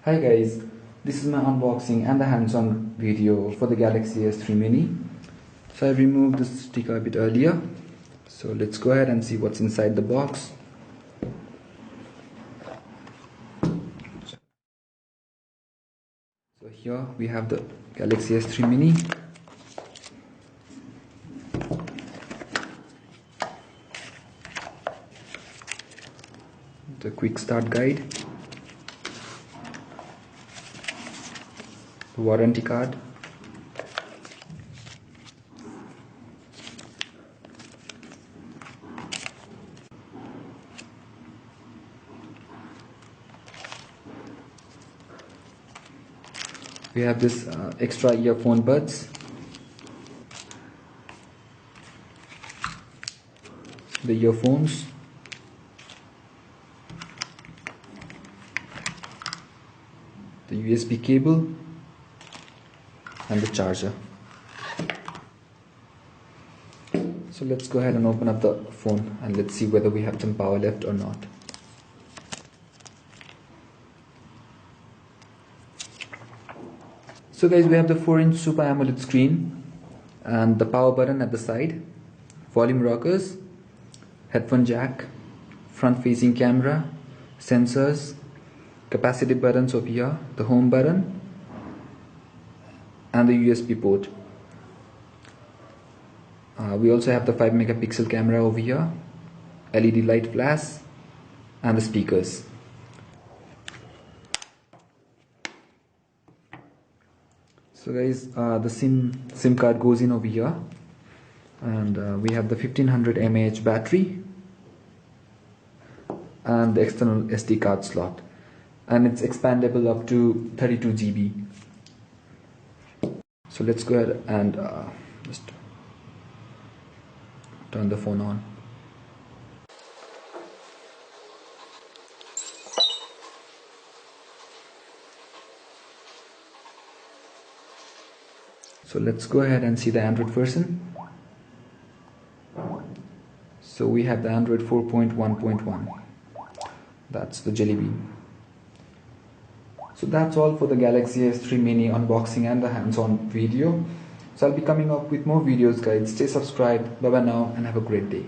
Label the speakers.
Speaker 1: Hi guys, this is my unboxing and the hands-on video for the Galaxy S3 Mini. So I removed the sticker a bit earlier. So let's go ahead and see what's inside the box. So here we have the Galaxy S3 Mini. The quick start guide. The warranty card, we have this extra earphone buds, the earphones, the USB cable, and the charger. So let's go ahead and open up the phone and let's see whether we have some power left or not. So guys, we have the 4-inch Super AMOLED screen and the power button at the side, volume rockers, headphone jack, front facing camera, sensors, capacitive buttons over here, the home button, and the USB port. We also have the 5 megapixel camera over here, LED light flash, and the speakers. So guys, the SIM card goes in over here, and we have the 1500 mAh battery and the external SD card slot, and it's expandable up to 32 GB. So let's go ahead and just turn the phone on. So let's go ahead and see the Android version. So we have the Android 4.1.1. That's the Jelly Bean. So that's all for the Galaxy S3 Mini unboxing and the hands-on video. So I'll be coming up with more videos guys. Stay subscribed. Bye bye now and have a great day.